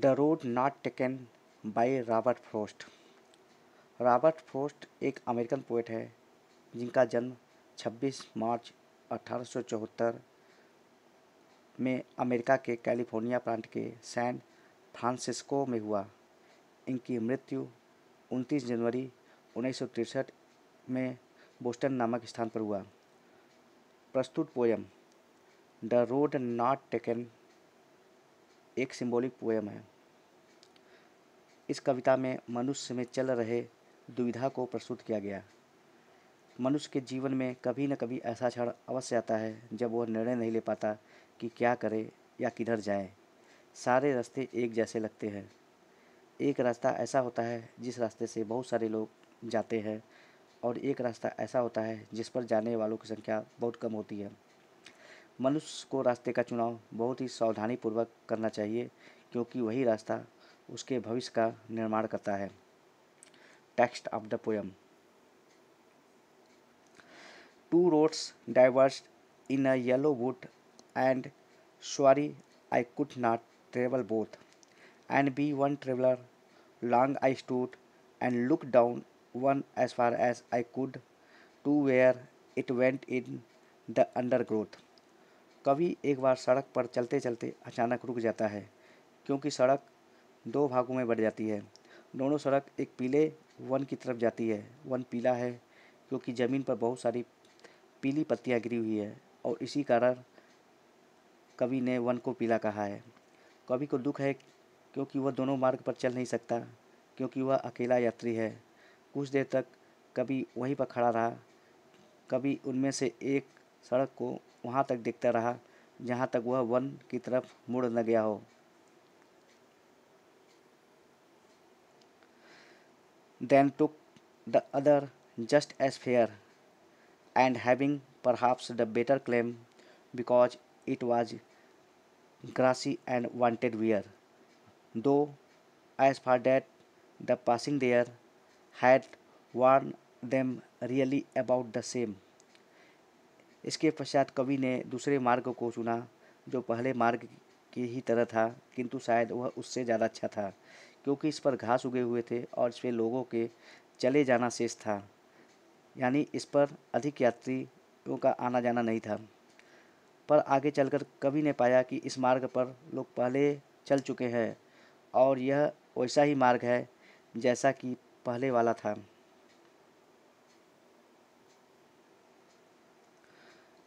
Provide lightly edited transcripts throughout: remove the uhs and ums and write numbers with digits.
The road not taken by Robert Frost. Robert Frost एक American poet है जिनका जन्म 26 मार्च 1874 में अमेरिका के कैलिफोर्निया प्रांत के सैन फ्रांसिस्को में हुआ। इनकी मृत्यु 29 जनवरी 1963 में बोस्टन नामक स्थान पर हुआ। प्रस्तुत poem the road not taken एक सिंबॉलिक पोयम है। इस कविता में मनुष्य में चल रहे दुविधा को प्रस्तुत किया गया। मनुष्य के जीवन में कभी न कभी ऐसा क्षण अवश्य आता है जब वह निर्णय नहीं ले पाता कि क्या करे या किधर जाए। सारे रास्ते एक जैसे लगते हैं। एक रास्ता ऐसा होता है जिस रास्ते से बहुत सारे लोग जाते हैं और एक रास्ता ऐसा होता है जिस पर जाने वालों की संख्या बहुत कम होती है। मनुष्य को रास्ते का चुनाव बहुत ही सावधानीपूर्वक करना चाहिए क्योंकि वही रास्ता उसके भविष्य का निर्माण करता है। Text of the poem. Two roads diverged in a yellow wood, and sorry I could not travel both. And be one traveler, long I stood and looked down one as far as I could to where it went in the undergrowth. कवि एक बार सड़क पर चलते चलते अचानक रुक जाता है क्योंकि सड़क दो भागों में बढ़ जाती है। दोनों सड़क एक पीले वन की तरफ जाती है। वन पीला है क्योंकि ज़मीन पर बहुत सारी पीली पत्तियां गिरी हुई है और इसी कारण कवि ने वन को पीला कहा है। कवि को दुख है क्योंकि वह दोनों मार्ग पर चल नहीं सकता क्योंकि वह अकेला यात्री है। कुछ देर तक कवि वहीं पर खड़ा रहा। कवि उनमें से एक सड़क को वहां तक देखता रहा जहां तक वह वन की तरफ मुड़ न गया हो। Then took the other just as fair and having perhaps the better claim because it was grassy and wanted wear, though as for that the passing there had warned them really about the same. इसके पश्चात कवि ने दूसरे मार्ग को चुना जो पहले मार्ग की ही तरह था किंतु शायद वह उससे ज़्यादा अच्छा था क्योंकि इस पर घास उगे हुए थे और इस पर लोगों के चले जाना शेष था, यानी इस पर अधिक यात्रियों का आना जाना नहीं था। पर आगे चलकर कवि ने पाया कि इस मार्ग पर लोग पहले चल चुके हैं और यह वैसा ही मार्ग है जैसा कि पहले वाला था।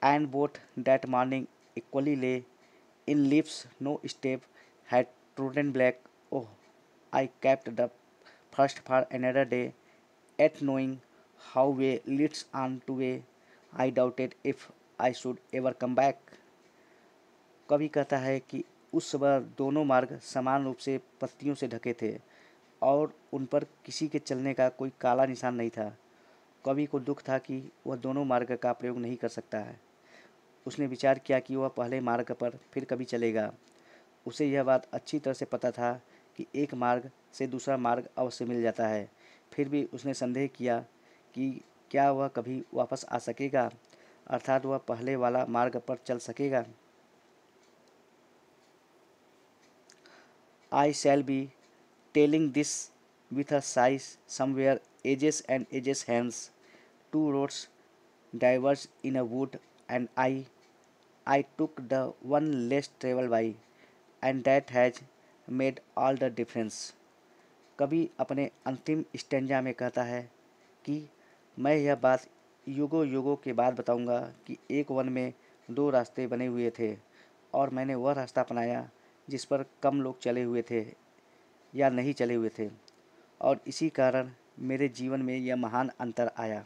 And both that morning equally lay in leaves no step had trodden black. Oh, I kept the first for another day, yet knowing how way leads on to way, I doubted if I should ever come back. कवि कहता है कि उस समय दोनों मार्ग समान रूप से पत्तियों से ढके थे और उन पर किसी के चलने का कोई काला निशान नहीं था। कवि को दुख था कि वह दोनों मार्ग का प्रयोग नहीं कर सकता है। उसने विचार किया कि वह पहले मार्ग पर फिर कभी चलेगा। उसे यह बात अच्छी तरह से पता था कि एक मार्ग से दूसरा मार्ग अवश्य मिल जाता है। फिर भी उसने संदेह किया कि क्या वह कभी वापस आ सकेगा, अर्थात वह पहले वाला मार्ग पर चल सकेगा। I shall be telling this with a sigh somewhere ages and ages hence. Two roads diverged in a wood and I took the one less traveled by and that has made all the difference. कवि अपने अंतिम stanza में कहता है कि मैं यह बात युगों युगों के बाद बताऊंगा कि एक वन में दो रास्ते बने हुए थे और मैंने वह रास्ता अपनाया जिस पर कम लोग चले हुए थे या नहीं चले हुए थे और इसी कारण मेरे जीवन में यह महान अंतर आया।